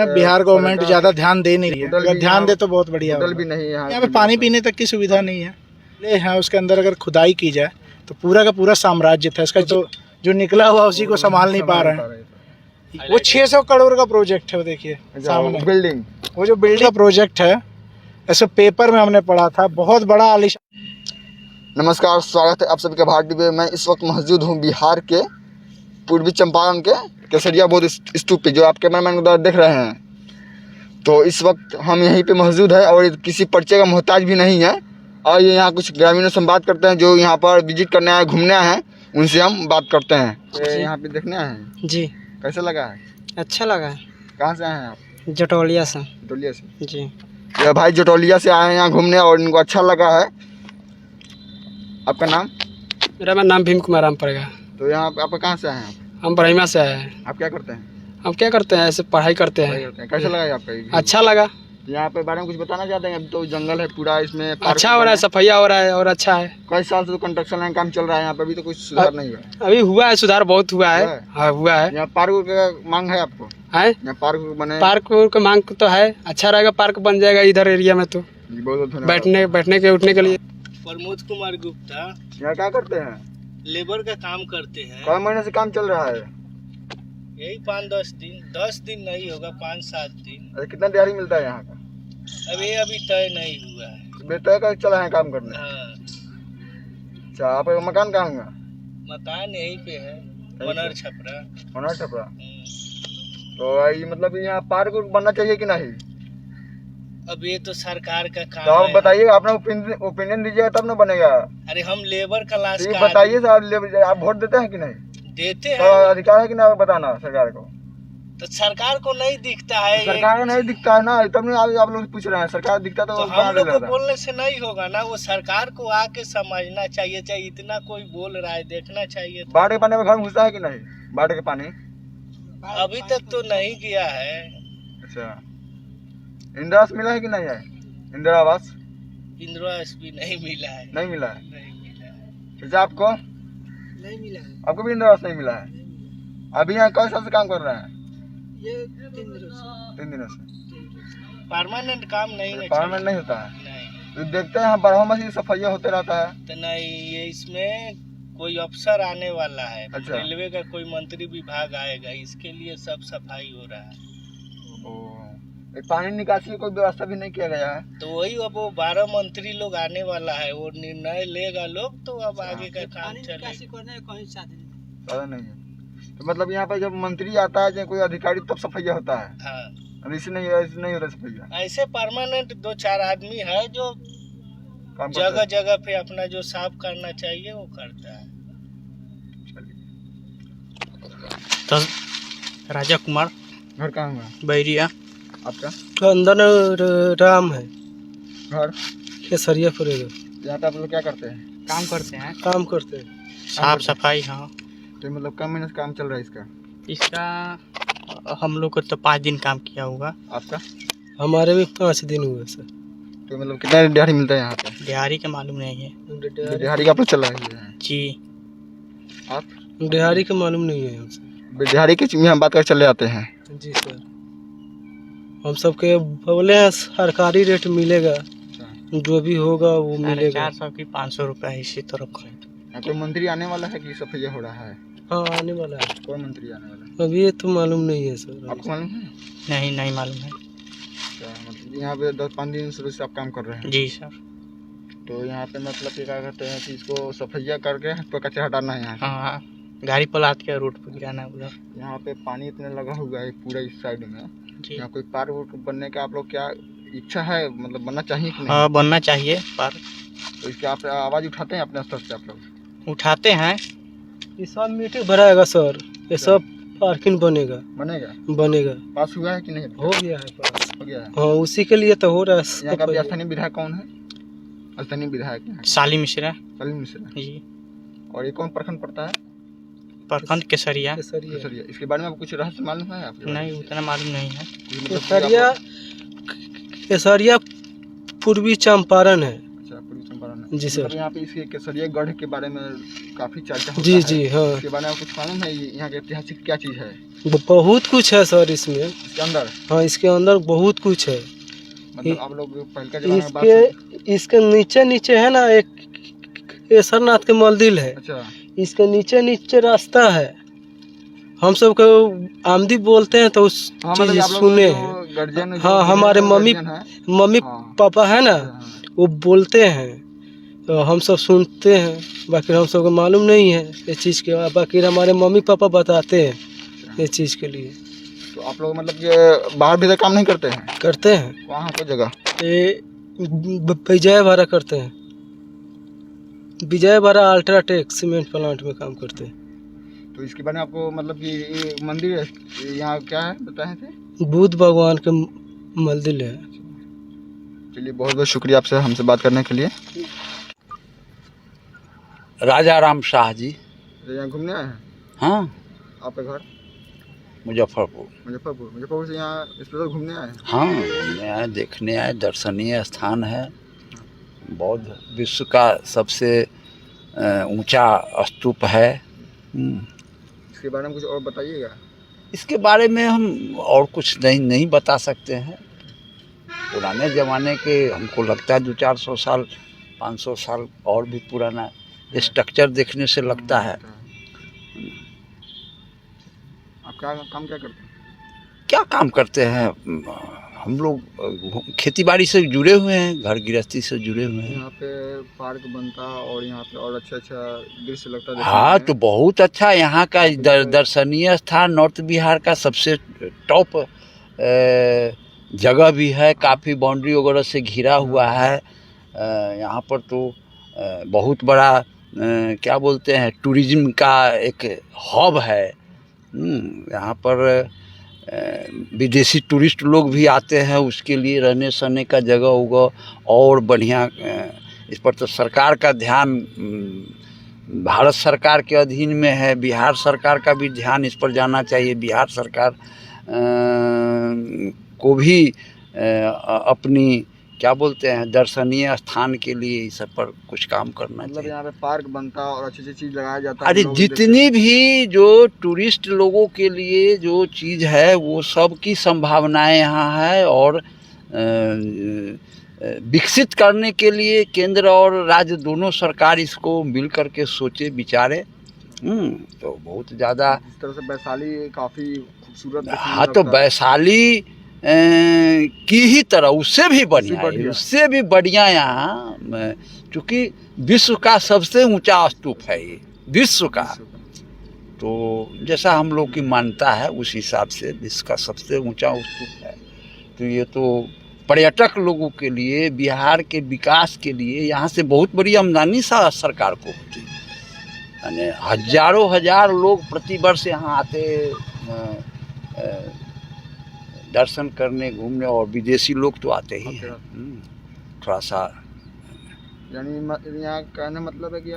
Bihar government ज्यादा ध्यान दे नहीं रही है, अगर ध्यान दे तो बहुत बढ़िया होटल होगा। भी नहीं है यहाँ पे पानी पीने तक की सुविधा नहीं है। ले है उसके अंदर अगर खुदाई की जाए तो पूरा का पूरा साम्राज्य था इसका, तो जो निकला हुआ उसी को संभाल नहीं पा रहे हैं। वो 600 करोड़ का प्रोजेक्ट है, वो देखिए सामने बिल्डिंग, वो जो बिल्डिंग का प्रोजेक्ट है, ऐसे पेपर में हमने पढ़ा था, बहुत बड़ा आलीशान। नमस्कार, स्वागत है आप सभी का भारत टीवी में। मैं इस वक्त मौजूद हूँ बिहार के पूर्वी चंपारण के केसरिया बौद्ध स्तूप पे, जो आप कैमरामैन के द्वारा देख रहे हैं। तो इस वक्त हम यहीं पे मौजूद है और किसी परिचय का मोहताज भी नहीं है। और ये यहाँ कुछ ग्रामीणों से हम बात करते हैं जो यहाँ पर विजिट करने आए, घूमने आए हैं, उनसे हम बात करते हैं। यहाँ पे देखने आए हैं जी, कैसा लगा है? अच्छा लगा है। कहाँ से आए हैं आप? जटोलिया से। जटोलिया से जी, ये भाई जटोलिया से आए हैं यहाँ घूमने और इनको अच्छा लगा है। आपका नाम? मेरा नाम भीम कुमार राम पड़ेगा। तो यहाँ पे आप कहाँ से आए हैं? हम बरहिमा से आए हैं। आप क्या करते हैं? हम क्या करते हैं, ऐसे पढ़ाई करते हैं। कैसा लगा ये आपका? अच्छा लगा। यहाँ पे बारे में कुछ बताना चाहते हैं? अभी तो जंगल है पूरा, इसमें अच्छा हो रहा है, सफाइया हो रहा है और अच्छा है। कई साल से तो कंस्ट्रक्शन का काम चल रहा है यहाँ पे, अभी तो कुछ सुधार नहीं हुआ है। अभी हुआ है, सुधार बहुत हुआ है। हाँ, हुआ है। यहाँ पार्क का मांग है आपको? है, यहाँ पार्क बने? पार्क का मांग तो है, अच्छा रहेगा, पार्क बन जाएगा इधर एरिया में। तो बहुत धन्यवाद। बैठने के उठने के लिए। प्रमोद कुमार गुप्ता, यहाँ क्या करते हैं? लेबर का काम करते हैं। कई महीने से काम चल रहा है? यही 5-10 दिन, 10 दिन नहीं होगा, 5-7 दिन। अरे कितना दिहाड़ी मिलता है यहाँ का? अभी तय नहीं हुआ है। बेटा का चला है काम करने? हाँ, अच्छा, आपका मकान कहाँ हुआ? मकान यहीं पे है, बनर छपरा। होना छपरा। तो ये मतलब यहाँ पार्क बनना चाहिए कि नहीं? अब ये तो सरकार का काम तो आप है। बताइए, अपना ओपिनियन दीजिएगा तब ना बनेगा। अरे हम लेबर क्लास तो ये का बताइए साहब, आप वोट देते हैं कि नहीं? देते तो हैं, अधिकार है कि ना बताना सरकार को? तो सरकार को नहीं दिखता है। सरकार को नहीं दिखता है ना, तब नहीं आप लोग पूछ रहे हैं। सरकार दिखता तो हम लोग को बोलने से नहीं होगा ना, वो सरकार को आके समझना चाहिए। चाहे इतना कोई बोल रहा है, देखना चाहिए। बाढ़ के पानी में घर घुसा है कि नहीं? बाढ़ के पानी अभी तक तो नहीं गया है। अच्छा, इंदिरा आवास मिला है कि नहीं है? इंदिरा आवास इंदिरा आवास भी नहीं मिला है। नहीं मिला है। नहीं मिला है। अच्छा, आपको? नहीं मिला है। आपको भी इंदिरा आवास नहीं मिला है? अभी यहाँ कई साल से काम कर रहे हैं? ये 3 दिनों से। परमानेंट काम नहीं है। परमानेंट नहीं होता है? नहीं तो देखते हैं यहाँ बारह मासी सफाइया होते रहता है। तो नहीं, ये इसमें कोई अफसर आने वाला है। अच्छा। रेलवे का कोई मंत्री विभाग आएगा, इसके लिए सब सफाई हो रहा है। पानी निकासी की कोई व्यवस्था भी नहीं किया गया है? तो वही अब वो 12 मंत्री लोग आने वाला है, वो निर्णय लेगा लोग, तो अब आगे का काम चलेगा। ज्यादा नहीं है। तो मतलब यहाँ पे जब मंत्री आता है या कोई अधिकारी तब सफाइया होता है? हाँ, ऐसे नहीं होता सफाइया? ऐसे परमानेंट 2-4 आदमी है जो काम करता जगह है। जगह पे अपना जो साफ करना चाहिए वो करता है। तो राजा कुमार घर कहाँ हुआ बैरिया। आपका? अंदर राम है, घर केसरिया पड़ेगा। यहाँ पे आप लोग क्या करते हैं? काम करते हैं, साफ सफाई। हाँ, तो मतलब कम महीने से काम चल रहा है इसका? इसका हम लोग को तो 5 दिन काम किया होगा। आपका? हमारे भी 5 दिन हुए सर। तो मतलब कितना दिहाड़ी मिलता है यहाँ पे? दिहाड़ी का मालूम नहीं है दिहाड़ी का आप लोग चल रहा है जी। आप? दिहाड़ी का मालूम नहीं है हमसे। दिहाड़ी की हम बात कर चले जाते हैं। जी सर, हम सबके बोले हैं सरकारी रेट मिलेगा, जो भी होगा वो मिलेगा। 400 की 500 रुपये इसी तरह। कोई मंत्री आने वाला है कि सफाइया हो रहा है? हाँ, आने वाला है। कोई मंत्री आने वाला है? अभी ये तो मालूम नहीं है सर। आपको मालूम है? नहीं मालूम है। अच्छा, मतलब यहाँ पे 10-5 दिन शुरू से आप काम कर रहे हैं? जी सर। तो यहाँ पे मतलब क्या कहते हैं कि इसको सफाइया करके तो कचरा हटाना है यहाँ से? हाँ, गाड़ी पलाट के रोड पर गिराना है उधर। यहाँ पे पानी इतना लगा हुआ है पूरा इस साइड में। यहाँ कोई पार्क बनने का आप लोग क्या इच्छा है, मतलब बनना चाहिए कि नहीं? हाँ, बनना चाहिए पार्क। तो इसकी आप आवाज़ उठाते हैं अपने स्तर से? आप लोग उठाते हैं। ये सब मीटिंग भराएगा सर, ये सब पार्किंग बनेगा। पास हुआ है कि नहीं? हो गया है पास। हो गया है। हाँ, उसी के लिए तो हो रहा है। यहाँ का स्थानीय विधायक कौन है? स्थानीय विधायक साली मिश्रा जी। और ये कौन प्रखंड पड़ता है? प्रखंड केसरिया। इसके बारे में आपको कुछ रहस्य मालूम है आपको? नहीं, उतना मालूम नहीं है। मतलब केसरिया पूर्वी चंपारण है। अच्छा, पूर्वी चंपारण जी सर। यहाँ पे इसके केसरिया गढ़ के बारे में काफी चर्चा होता जी है। जी हाँ, इसके बारे में कुछ मालूम है? यहाँ के ऐतिहासिक क्या चीज है बहुत कुछ है सर इसमें। इसके अंदर? हाँ, इसके अंदर बहुत कुछ है। मतलब आप लोग पहले का जमाने में बात इसके नीचे नीचे है ना एक केसरनाथ के मंदिर है। अच्छा, इसके नीचे नीचे रास्ता है। हम सब को आमदी बोलते हैं तो उस चीज सुने हैं। गार्जियन हाँ, हमारे मम्मी हाँ। पापा है ना, वो बोलते हैं तो हम सब सुनते हैं। बाकी हम सब को मालूम नहीं है ये चीज़ के, बाकी हमारे मम्मी पापा बताते हैं ये चीज़ के लिए। तो आप लोग मतलब ये बाहर भीतर काम नहीं करते हैं? करते हैं। वहाँ पर जगह ये विजय भारा करते हैं। विजय भारा अल्ट्राटेक सीमेंट प्लांट में काम करते हैं। तो इसके बारे में आपको मतलब कि ये मंदिर है यहाँ क्या है बताए थे? बुद्ध भगवान के मंदिर है। चलिए, बहुत बहुत शुक्रिया आपसे हमसे बात करने के लिए। राजा राम शाह जी। यहाँ घूमने आए हैं? हाँ, आपका घर मुजफ्फरपुर। मुजफ्फरपुर से यहाँ स्पेशल घूमने आए हैं? हाँ, घूमने आए, देखने आए। दर्शनीय स्थान है। बौद्ध विश्व का सबसे ऊंचा स्तूप है। इसके बारे में कुछ और बताइएगा। इसके बारे में हम और कुछ नहीं बता सकते हैं। पुराने ज़माने के हमको लगता है 200-400 साल 500 साल और भी पुराना स्ट्रक्चर देखने से लगता है। आप क्या काम करते हैं? क्या काम करते हैं हम लोग? खेती बाड़ी से जुड़े हुए हैं, घर गृहस्थी से जुड़े हुए हैं। यहाँ पे पार्क बनता और यहाँ पे और अच्छा दृश्य लगता है। हाँ, तो बहुत अच्छा यहाँ का दर्शनीय स्थान नॉर्थ बिहार का सबसे टॉप जगह भी है। काफ़ी बाउंड्री वगैरह से घिरा हुआ है। यहाँ पर तो बहुत बड़ा क्या बोलते हैं टूरिज्म का एक हब है। यहाँ पर विदेशी टूरिस्ट लोग भी आते हैं, उसके लिए रहने सहने का जगह होगा और बढ़िया। इस पर तो सरकार का ध्यान भारत सरकार के अधीन में है। बिहार सरकार का भी ध्यान इस पर जाना चाहिए। बिहार सरकार को भी अपनी क्या बोलते हैं दर्शनीय स्थान के लिए इस पर कुछ काम करना मतलब चाहिए। यहाँ पे पार्क बनता और अच्छी चीज़ लगाया जाता है। अरे जितनी भी जो टूरिस्ट लोगों के लिए जो चीज़ है वो सब की संभावनाएं यहाँ है और विकसित करने के लिए केंद्र और राज्य दोनों सरकार इसको मिल करके सोचे विचारे। तो बहुत ज़्यादा इस तरह से वैशाली काफ़ी खूबसूरत। हाँ, तो वैशाली की ही तरह उससे भी बढ़िया यहाँ, चूँकि विश्व का सबसे ऊंचा स्तूप है ये, विश्व का। तो जैसा हम लोग की मान्यता है उस हिसाब से विश्व का सबसे ऊंचा स्तूप है। तो ये तो पर्यटक लोगों के लिए, बिहार के विकास के लिए यहाँ से बहुत बड़ी आमदनी सरकार को होती है। यानी हजारों हजार लोग प्रति वर्ष यहाँ आते दर्शन करने, घूमने, और विदेशी लोग तो आते ही हैं। थोड़ा सा यानी यहाँ कहने मतलब है कि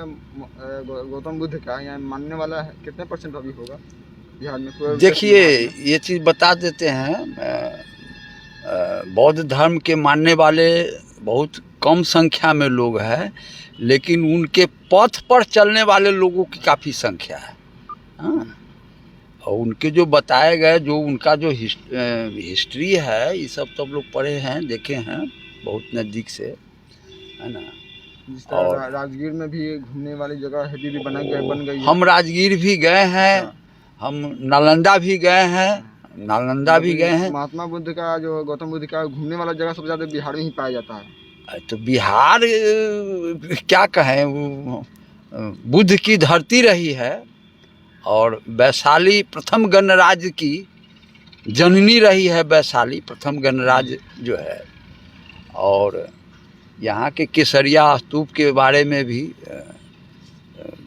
गौतम बुद्ध का यहाँ मानने वाला है कितने % अभी होगा बिहार में? देखिए, ये चीज़ बता देते हैं, बौद्ध धर्म के मानने वाले बहुत कम संख्या में लोग हैं, लेकिन उनके पथ पर चलने वाले लोगों की काफ़ी संख्या है। हाँ, और उनके जो बताए गए, जो उनका जो हिस्ट्री है, ये सब तो हम लोग पढ़े हैं, देखे हैं बहुत नज़दीक से, है ना। जिस तरह राजगीर में भी घूमने वाली जगह है, भी बन गई है। हम राजगीर भी गए हैं, हम नालंदा भी गए हैं, महात्मा बुद्ध का जो गौतम बुद्ध का घूमने वाला जगह सबसे ज़्यादा बिहार में ही पाया जाता है। तो बिहार क्या कहें, बुद्ध की धरती रही है और वैशाली प्रथम गणराज्य की जननी रही है। वैशाली प्रथम गणराज्य जो है, और यहाँ के केसरिया स्तूप के बारे में भी,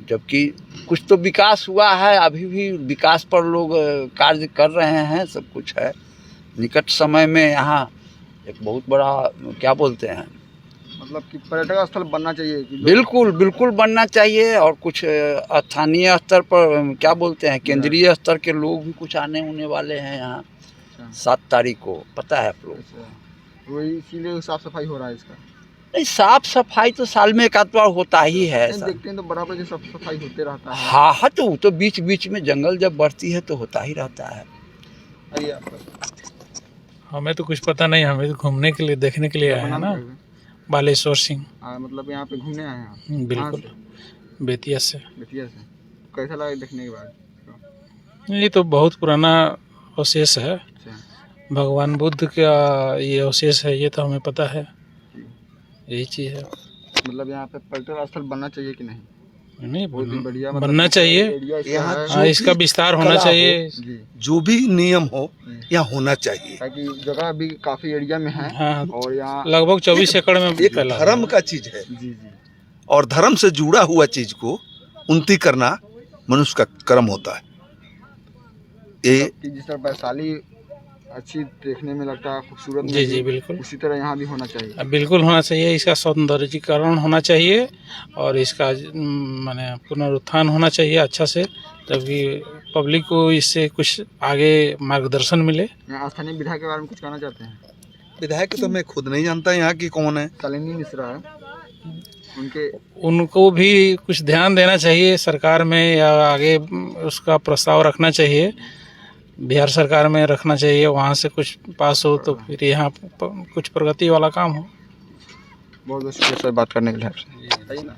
जबकि कुछ तो विकास हुआ है, अभी भी विकास पर लोग कार्य कर रहे हैं, सब कुछ है। निकट समय में यहाँ एक बहुत बड़ा क्या बोलते हैं, मतलब कि पर्यटक स्थल बनना चाहिए कि बिल्कुल बनना चाहिए। और कुछ स्थानीय स्तर पर क्या बोलते हैं, केंद्रीय स्तर के लोग भी कुछ आने होने वाले हैं यहाँ 7 तारीख को, पता है आप लोग? तो इसीलिए साफ सफाई हो रहा है इसका। नहीं, साफ सफाई तो साल में एक आध बार होता ही है ऐसा। देखते हैं तो बराबर की साफ सफाई होते रहता है। हाँ हाँ, तो वो तो बीच बीच में जंगल जब बढ़ती है तो होता ही रहता है। आइए आप हमें तो कुछ पता नहीं, हमें तो घूमने के लिए देखने के लिए आए हैं ना। बालेश्वर सिंह। मतलब यहाँ पे घूमने आए हैं आप? बिल्कुल, कहाँ बेतिया से। बेतिया से। कैसा लगा देखने के बाद? ये तो बहुत पुराना अवशेष है, अच्छा, भगवान बुद्ध का ये अवशेष है, ये तो हमें पता है। यही चीज़ है। मतलब यहाँ पे पर्यटन स्थल बनना चाहिए कि नहीं? नहीं, बहुत ही बढ़िया, मतलब बनना चाहिए। एरिया इसका यहाँ है। हाँ, इसका विस्तार होना चाहिए। जी, जो भी नियम हो यहाँ होना चाहिए। ताकि जगह भी काफी एरिया में है। हाँ, और यहाँ लगभग 24 एकड़ में एक फैला है। धर्म का चीज है जी जी और धर्म से जुड़ा हुआ चीज को उन्नति करना मनुष्य का कर्म होता है। ये कि जिस तरह वैशाली अच्छी देखने में लगता है, खूबसूरत जी जी बिल्कुल, उसी तरह यहाँ भी होना चाहिए। अब बिल्कुल होना चाहिए। इसका सौंदर्यीकरण होना चाहिए और इसका माने पुनरुत्थान होना चाहिए अच्छा से, तभी पब्लिक को इससे कुछ आगे मार्गदर्शन मिले। यहाँ स्थानीय विधायक के बारे में कुछ कहना चाहते हैं? विधायक तो मैं खुद नहीं जानता यहाँ की कौन है। शालिनी मिश्रा है, उनके उनको भी कुछ ध्यान देना चाहिए सरकार में, या आगे उसका प्रस्ताव रखना चाहिए, बिहार सरकार में रखना चाहिए। वहाँ से कुछ पास हो तो फिर यहाँ कुछ प्रगति वाला काम हो। बहुत बहुत शुक्रिया सर बात करने के लिए आपसे।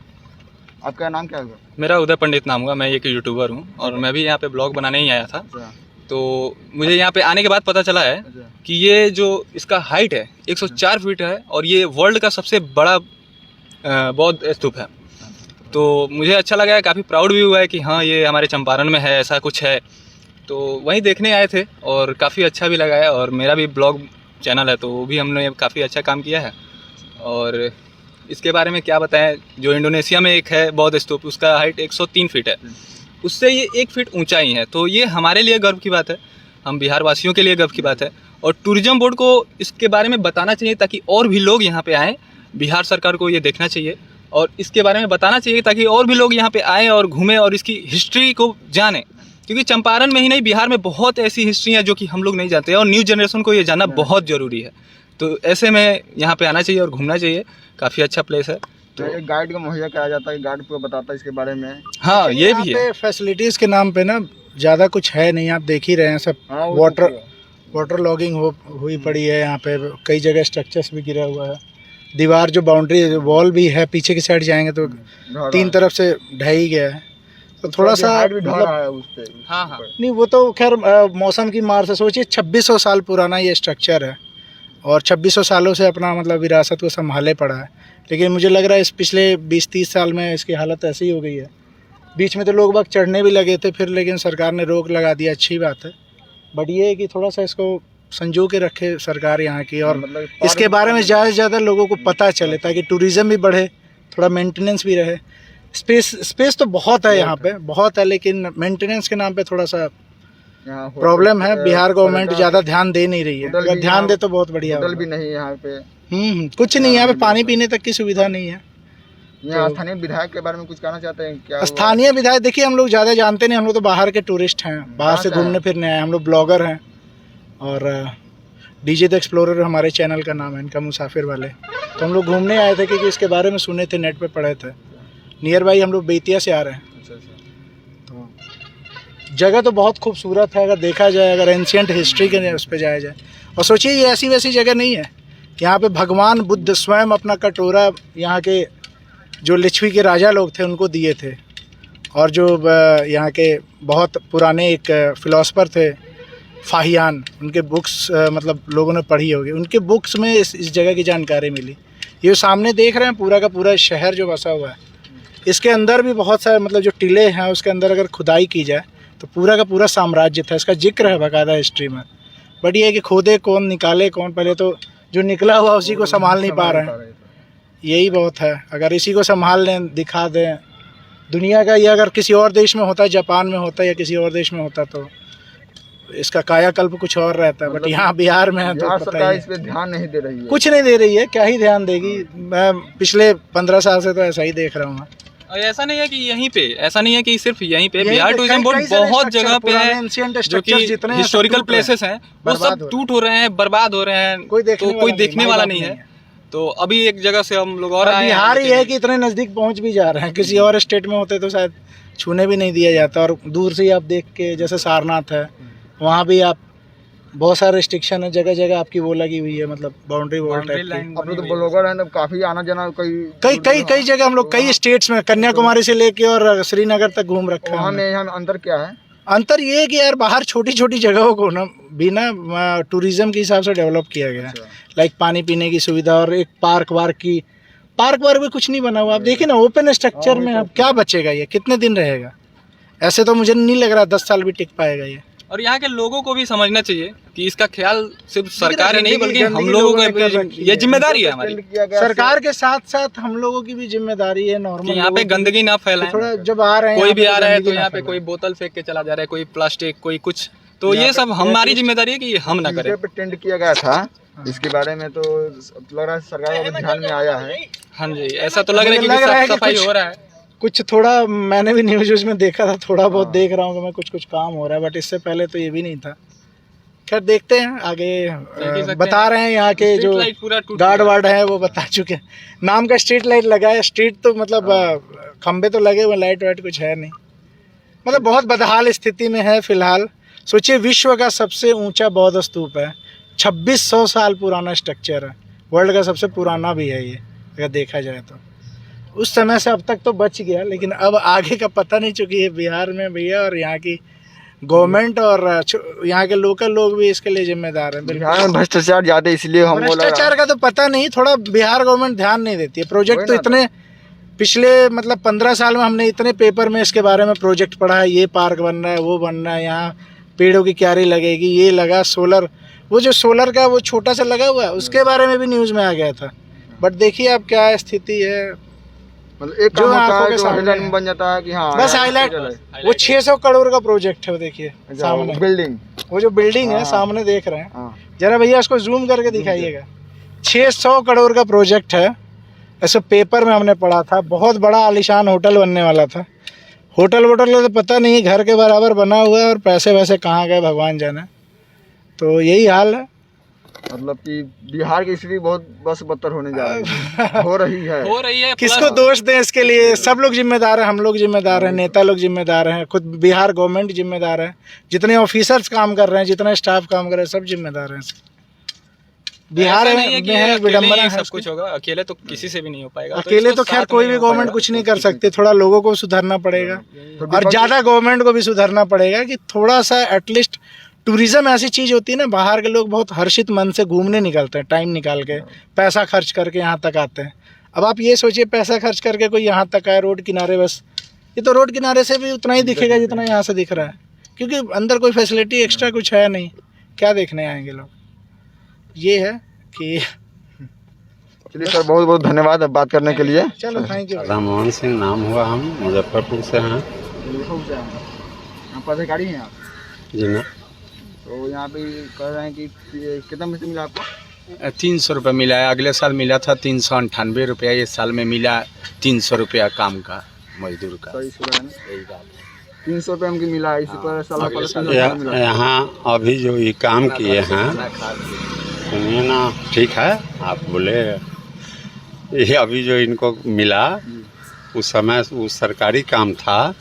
आपका नाम क्या होगा? मेरा उदय पंडित नाम होगा। मैं एक यूट्यूबर हूँ और मैं भी यहाँ पे ब्लॉग बनाने ही आया था। तो मुझे यहाँ पे आने के बाद पता चला है कि ये जो इसका हाइट है 104 फीट है और ये वर्ल्ड का सबसे बड़ा बौद्ध स्तूप है। तो मुझे अच्छा लगा है, काफ़ी प्राउड भी हुआ है कि हाँ ये हमारे चंपारण में है, ऐसा कुछ है। तो वहीं देखने आए थे और काफ़ी अच्छा भी लगा है। और मेरा भी ब्लॉग चैनल है तो वो भी हमने काफ़ी अच्छा काम किया है। और इसके बारे में क्या बताएं, जो इंडोनेशिया में एक है बौद्ध स्तूप, उसका हाइट 103 फीट है, उससे ये 1 फीट ऊंचाई है। तो ये हमारे लिए गर्व की बात है, हम बिहार वासियों के लिए गर्व की बात है। और टूरिज्म बोर्ड को इसके बारे में बताना चाहिए ताकि और भी लोग यहाँ पे आएँ। बिहार सरकार को ये देखना चाहिए और इसके बारे में बताना चाहिए ताकि और भी लोग यहाँ पे आएँ और घूमें और इसकी हिस्ट्री को जानें। क्योंकि चंपारण में ही नहीं, बिहार में बहुत ऐसी हिस्ट्री है जो कि हम लोग नहीं जानते हैं और न्यू जनरेशन को ये जानना बहुत ज़रूरी है। तो ऐसे में यहाँ पे आना चाहिए और घूमना चाहिए, काफ़ी अच्छा प्लेस है। तो एक गाइड का मुहैया कराया जाता है, गाइड पूरा बताता है इसके बारे में। हाँ, ये भी है। फैसिलिटीज़ के नाम पे ना ज़्यादा कुछ है नहीं, आप देख ही रहे हैं सब। हाँ, वाटर लॉगिंग हुई पड़ी है यहाँ पे, कई जगह स्ट्रक्चर्स भी गिरा हुआ है। दीवार जो बाउंड्री वॉल भी है, पीछे की साइड जाएंगे तो 3 तरफ से ढह गया है। तो थोड़ा सा मतलब हाँ हाँ, नहीं, वो तो खैर मौसम की मार से सोचिए 2600 साल पुराना ये स्ट्रक्चर है और 2600 सालों से अपना मतलब विरासत को संभाले पड़ा है। लेकिन मुझे लग रहा है इस पिछले 20-30 साल में इसकी हालत ऐसी हो गई है। बीच में तो लोग बाग चढ़ने भी लगे थे फिर, लेकिन सरकार ने रोक लगा दिया, अच्छी बात है। बट ये है कि थोड़ा सा इसको संजो के रखे सरकार यहाँ की, और मतलब इसके बारे में ज़्यादा से ज़्यादा लोगों को पता चले ताकि टूरिज़्म भी बढ़े, थोड़ा मेंटेनेंस भी रहे। स्पेस तो बहुत है यहाँ पे, बहुत है, लेकिन मेंटेनेंस के नाम पे थोड़ा सा प्रॉब्लम है। बिहार गवर्नमेंट ज़्यादा ध्यान दे नहीं रही है, अगर ध्यान दे तो बहुत बढ़िया होटल होगा। भी नहीं है यहाँ पे। कुछ नहीं है यहाँ पे, पानी पीने तक की सुविधा नहीं है। यहाँ स्थानीय विधायक के बारे में कुछ कहना चाहते हैं क्या? स्थानीय विधायक देखिए, हम लोग ज़्यादा जानते नहीं, हम लोग तो बाहर के टूरिस्ट हैं, बाहर से घूमने फिरने आए, हम लोग ब्लॉगर हैं। और डीजे द एक्सप्लोरर हमारे चैनल का नाम है, इनका मुसाफिर वाले। तो हम लोग घूमने आए थे क्योंकि इसके बारे में सुने थे, नेट पे पढ़े थे। नियर बाई हम लोग बेतिया से आ रहे हैं। तो जगह तो बहुत खूबसूरत है अगर देखा जाए, अगर एंशियंट हिस्ट्री के उस पर जाया जाए। और सोचिए ये ऐसी वैसी जगह नहीं है, यहाँ पे भगवान बुद्ध स्वयं अपना कटोरा यहाँ के जो लिच्छवी के राजा लोग थे उनको दिए थे। और जो यहाँ के बहुत पुराने एक फिलोसफर थे फाहियान, उनके बुक्स मतलब लोगों ने पढ़ी होगी, उनके बुक्स में इस जगह की जानकारी मिली। ये सामने देख रहे हैं पूरा का पूरा शहर जो बसा हुआ है, इसके अंदर भी बहुत सारे मतलब जो टिले हैं उसके अंदर अगर खुदाई की जाए तो पूरा का पूरा साम्राज्य था, इसका जिक्र है बाकायदा हिस्ट्री में। बट ये है कि खोदे कौन, निकाले कौन, पहले तो जो निकला हुआ उसी को संभाल नहीं पा रहे हैं। यही बहुत है, अगर इसी को संभाल लें, दिखा दें दुनिया का, ये अगर किसी और देश में होता, जापान में होता या किसी और देश में होता तो इसका कायाकल्प कुछ और रहता है। बट यहाँ बिहार में है तो पता ही इस पे ध्यान नहीं दे रही है, कुछ नहीं दे रही है, क्या ही ध्यान देगी। मैं पिछले 15 साल से तो ऐसा ही देख रहा हूँ। और ऐसा नहीं है कि यहीं पे, ऐसा नहीं है कि सिर्फ यहीं पे, बिहार टूरिज्म बोर्ड बहुत जगह पे है जो कि हिस्टोरिकल प्लेसेस हैं, वो सब टूट हो रहे हैं, बर्बाद हो रहे हैं, तो कोई देखने वाला नहीं है। तो अभी एक जगह से हम लोग और और आए हैं, बिहार ही लेकिन- है कि इतने नज़दीक पहुंच भी जा रहे हैं, किसी और स्टेट में होते तो शायद छूने भी नहीं दिया जाता। और दूर से ही आप देख के, जैसे सारनाथ है, वहाँ भी आप बहुत सारे रिस्ट्रिक्शन है, जगह जगह आपकी वो लगी हुई है, मतलब बाउंड्री वॉल बाउंड्री टाइप की। लाइन अब बनी तो हुई है। ब्लॉगर हैं, तो काफी आना जाना कई जगह हम लोग कई स्टेट्स में, कन्याकुमारी से लेके और श्रीनगर तक घूम रखा है वहाँ हमने। में यहाँ में अंतर क्या है? अंतर ये है कि यार बाहर छोटी छोटी जगहों को ना बिना टूरिज्म के हिसाब से डेवलप किया गया है। लाइक पानी पीने की सुविधा और एक पार्क वार्क भी कुछ नहीं बना हुआ। आप देखिए ना, ओपन स्ट्रक्चर में अब क्या बचेगा, ये कितने दिन रहेगा? ऐसे तो मुझे नहीं लग रहा 10 साल भी टिक पाएगा ये। और यहाँ के लोगों को भी समझना चाहिए कि इसका ख्याल सिर्फ सरकार ही नहीं गंदगी- बल्कि हम गंदगी लोगों लोगों ने का कर भी रखी ये है। जिम्मेदारी है हमारी किया गया सरकार के साथ साथ हम लोगों की भी जिम्मेदारी है, नॉर्मल कि यहाँ पे गंदगी ना फैलाएं। थोड़ा जब आ रहे हैं कोई यहाँ भी पे आ रहा है गंदगी तो ना यहाँ पे फैलाएं। कोई बोतल फेंक के चला जा रहा है, कोई प्लास्टिक, कोई कुछ, तो ये सब हमारी जिम्मेदारी है कि हम ना करें। पे टेंड किया गया था, इसके बारे में तो लग रहा है सरकार को भी ध्यान में आया है। हाँ जी, ऐसा तो लग रहा है कि मुझे लग रहा है साफ कि सफाई कुछ- हो रहा है। कुछ थोड़ा मैंने भी न्यूज़ में देखा था, थोड़ा बहुत देख रहा हूँ कि मैं कुछ काम हो रहा है, बट इससे पहले तो ये भी नहीं था। खैर देखते हैं आगे। सकते बता हैं। रहे हैं यहाँ के जो स्ट्रीट लाइट पूरा टूट गार्ड गया। वार्ड है वो बता चुके हैं, नाम का स्ट्रीट लाइट लगा है, स्ट्रीट तो मतलब खंबे तो लगे हुए, लाइट वाइट कुछ है नहीं, मतलब बहुत बदहाल स्थिति में है फिलहाल। सोचिए, विश्व का सबसे ऊंचा बौद्ध स्तूप है, 2600 साल पुराना स्ट्रक्चर है, वर्ल्ड का सबसे पुराना भी है ये अगर देखा जाए तो। उस समय से अब तक तो बच गया, लेकिन अब आगे का पता नहीं, चूँकि ये बिहार में भैया और यहाँ की गवर्नमेंट और यहाँ के लोकल लोग भी इसके लिए जिम्मेदार हैं। बिहार में भ्रष्टाचार ज्यादा, इसलिए हम भ्रष्टाचार का तो पता नहीं, थोड़ा बिहार गवर्नमेंट ध्यान नहीं देती है। प्रोजेक्ट तो इतने पिछले मतलब 15 साल में हमने इतने पेपर में इसके बारे में प्रोजेक्ट पढ़ा है, ये पार्क बन रहा है, वो बन रहा है, यहाँ पेड़ों की क्यारी लगेगी, ये लगा सोलर, वो जो सोलर का वो छोटा सा लगा हुआ है उसके बारे में भी न्यूज़ में आ गया था। बट देखिए अब क्या स्थिति है, मतलब एक जो काम होता आंखों है के जो सामने हेडलाइन है। बन जाता है कि हाँ बस हाईलाइट, वो 600 करोड़ का प्रोजेक्ट है वो, देखिए सामने बिल्डिंग। वो जो बिल्डिंग है सामने देख रहे हैं, हाँ। जरा भैया इसको जूम करके दिखाइएगा। 600 करोड़ का प्रोजेक्ट है, ऐसे पेपर में हमने पढ़ा था। बहुत बड़ा आलीशान होटल बनने वाला था। होटल वोटल का तो पता नहीं, घर के बराबर बना हुआ है और पैसे वैसे कहाँ गए भगवान जाने। तो यही हाल है। मतलब कि बिहार की स्थिति बहुत बस बदतर होने जा रही है, हो रही है। किसको दोष दें इसके लिए? सब लोग जिम्मेदार हैं, हम लोग जिम्मेदार हैं, नेता लोग जिम्मेदार हैं, खुद बिहार गवर्नमेंट जिम्मेदार है, जितने ऑफिसर्स काम कर रहे हैं, जितना स्टाफ काम कर रहे हैं, सब जिम्मेदार हैं। बिहार ऐसा में नहीं है कि है अकेले विडंबना ही है सब इसकी। कुछ होगा, अकेले तो किसी से भी नहीं हो पाएगा। अकेले इसको तो खैर साथ कोई में भी हो गवर्नमेंट पाएगा। कुछ नहीं कर सकते, थोड़ा लोगों को सुधरना पड़ेगा और ज़्यादा गवर्नमेंट को भी सुधरना पड़ेगा कि थोड़ा सा एटलीस्ट टूरिज्म ऐसी चीज़ होती है ना, बाहर के लोग बहुत हर्षित मन से घूमने निकलते हैं, टाइम निकाल के पैसा खर्च करके यहाँ तक आते हैं। अब आप ये सोचिए, पैसा खर्च करके कोई यहाँ तक आए रोड किनारे, बस ये तो रोड किनारे से भी उतना ही दिखेगा जितना यहाँ से दिख रहा है, क्योंकि अंदर कोई फैसिलिटी एक्स्ट्रा कुछ है नहीं, क्या देखने आएंगे लोग। ये है कि चलिए सर, बहुत बहुत धन्यवाद बात करने के लिए। चलो, थैंक यू। राममोहन सिंह नाम हुआ, हम मुजफ्फरपुर से हैं। आप अधिकारी हैं आप? जी ना। तो यहाँ पे कह रहे हैं कि कितना पैसे मिला आपको? 300 रुपये मिला है। अगले साल मिला था 398 रुपया, इस साल में मिला 300 रुपया काम का, मजदूर का। सही सुना है ना? 300 रुपये हमको मिला है, इसी पर साल पहले 300 रुपया मिला। यहाँ अभी जो ये काम किए हैं, सुनिए ना, ठीक है आप बोले, ये अभी जो इनको मिला उस समय वो सरकारी काम था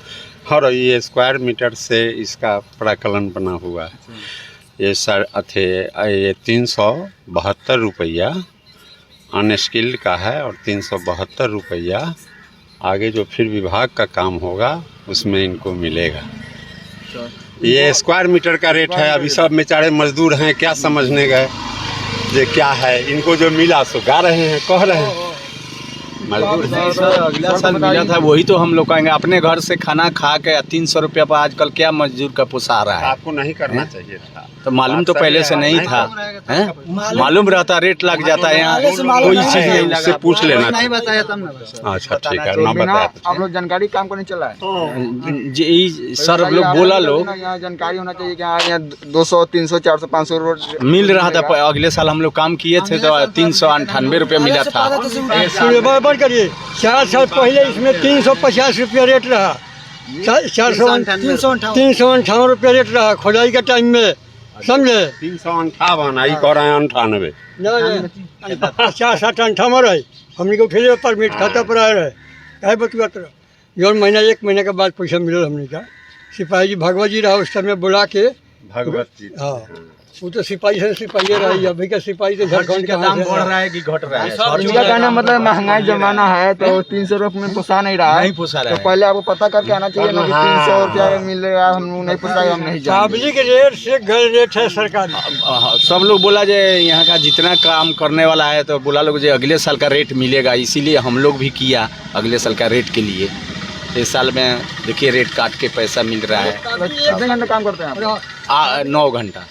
और ये स्क्वायर मीटर से इसका प्राकलन बना हुआ है। ये सर ये 372 रुपया अनस्किल्ड का है और 372 रुपया आगे जो फिर विभाग का काम होगा उसमें इनको मिलेगा। ये स्क्वायर मीटर का रेट है। अभी सब बेचारे मजदूर हैं, क्या समझने गए ये क्या है, इनको जो मिला सो गा रहे हैं, कह रहे हैं मजदूर हैं। सर अगला साल मिला था वही तो हम लोग कहेंगे, अपने घर से खाना खा के 300 रुपया पर आजकल क्या मजदूर का पोसा रहा है। आपको नहीं करना चाहिए था, तो मालूम तो पहले से नहीं था, हैं? मालूम रहता रेट लग जाता है यहाँ, कोई चीज़ नहीं उससे लगा। पूछ लेना नहीं था। बताया तब ना। अच्छा ठीक है, तो ना बिना बताया तो आप लोग जानकारी काम को नहीं चला है। जी सर लोग बोला लोग यहाँ जानकारी होना चाहिए कि हाँ यहाँ 200 300 400 500 रोड मिल रहा था। अगले साल हम लोग काम किए थे तो 398 रुपया मिला था। बराबर करिए, 4 साल पहले इसमें 350 रुपया रेट रहा, 358 रुपया रेट रहा खुदाई के टाइम में। समझे 358 आई कर रहे हैं 98 नहीं 50-60 रहे हमने को उठे परमिट खाता पर आए रहे काहे बतुआ तरह जौन महीना 1 महीने के बाद पैसा मिलल हमने का सिपाही जी भगवत जी रहा उस समय बुला के भगवत जी हाँ वो तो सिपाही से सिपाही रही अभी का सिपाही तो झारखंड का दाम बढ़ रहा है कि घट रहा है उनका कहना मतलब महंगाई जमाना है तो 300 रुपये में पोसा नहीं रहा है, नहीं पोसा रहा तो है। पहले आपको पता करके आना चाहिए ना कि 300 रुपया मिलेगा, हम नहीं पोसाएगा, हम नहीं जाएंगे। पब्लिक रेट से घर रेट है सरकारी सब लोग बोला जे यहाँ का जितना काम करने वाला है तो बोला लोग जे अगले साल का रेट मिलेगा, इसीलिए हम लोग भी किया अगले साल का रेट के लिए। इस साल में देखिए रेट काट के पैसा मिल रहा है। कितने घंटे काम करते हैं आप? 9 घंटा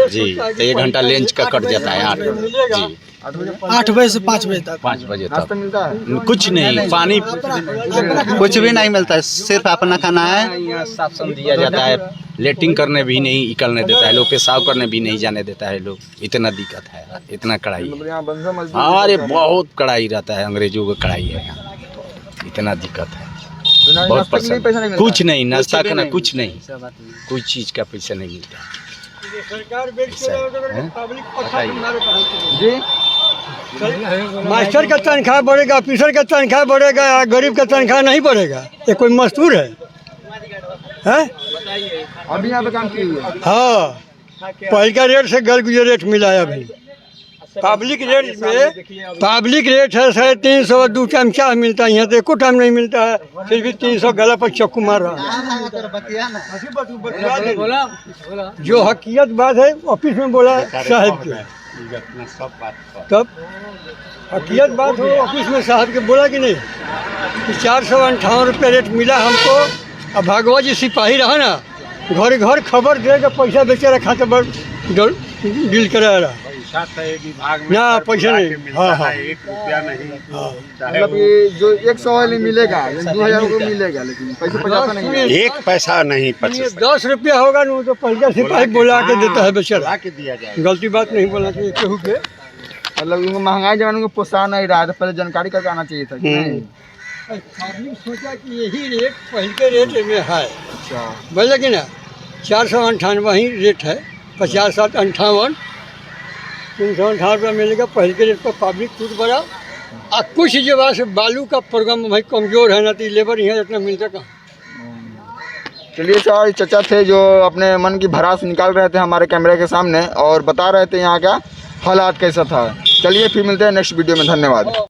जी, तो 1 घंटा लंच का कट जाता है 8 जी 8 बजे से 5 बजे तक 5 बजे नाश्ता तक मिलता है? कुछ नहीं, पानी कुछ भी नहीं मिलता है, सिर्फ अपना खाना है। यहाँ साफ सम दिया जाता है, लेटिंग करने भी नहीं निकलने देता है लोग, पेशाब करने भी नहीं जाने देता है लोग। इतना दिक्कत है, इतना कड़ाई मतलब यहाँ बंदा मजदूर है। अरे बहुत कड़ाई रहता है, अंग्रेजों का कड़ाई है यहाँ, इतना दिक्कत है। बिना बहुत नाश्ते के लिए पैसा नहीं पसंद, मिलता कुछ नहीं, नाश्ता करना कुछ नहीं, कोई चीज़ का पैसा नहीं मिलता। सरकार जी। मास्टर का तनख्वाह बढ़ेगा, ऑफिसर का तनख्वाह बढ़ेगा, गरीब का तनख्वाह नहीं बढ़ेगा। ये कोई मजदूर है? अभी यहाँ पे काम किए हुए हैं। हाँ, पहले का रेट से गल गुजर रेट मिला है अभी। पब्लिक रेट में पब्लिक रेट है 350, 2 टाइम चाय मिलता है, यहाँ तो एको टाइम नहीं मिलता है, फिर भी 300 गला पर चक्कू मार रहा है। जो हकीकत बात है ऑफिस में बोला साहब के, तब हकीकत बात हो ऑफिस में साहब के बोला कि नहीं कि 458 रुपये रेट मिला हमको। अब भागवत जी सिपाही रहा ना, घर घर खबर देगा, पैसा बेचारा खाता पर डील करा रहा ना, पैसा नहीं। हाँ हाँ 1 रुपया नहीं। मतलब ये जो 100 वाली मिलेगा 2000 रुपये मिलेगा, लेकिन पैसे 50 नहीं मिलेगा। 1 पैसा नहीं 25 10 रुपया होगा ना तो पहले सिपाही बोला के देता है बेचारा। के दिया जाए। गलती बात नहीं बोलना चाहिए केहू के। मतलब इनको महंगाई जमाने को पोसा नहीं रहा है, तो पहले जानकारी करके आना चाहिए था कि नहीं? आदमी सोचा कि यही रेट पहले के रेट में है, अच्छा बोले कि ना 498 ही रेट है, 50, 60, 58, 358 रुपया मिलेगा पहले के रेट पर। पब्लिक टूट पड़ा और कुछ जगह से बालू का प्रोग्राम भाई कमजोर है ना, तो लेबर यहाँ इतना मिलता कहाँ। चलिए सर, चचा थे जो अपने मन की भड़ास निकाल रहे थे हमारे कैमरे के सामने और बता रहे थे यहाँ का हालात कैसा था। चलिए फिर मिलते हैं नेक्स्ट वीडियो में, धन्यवाद।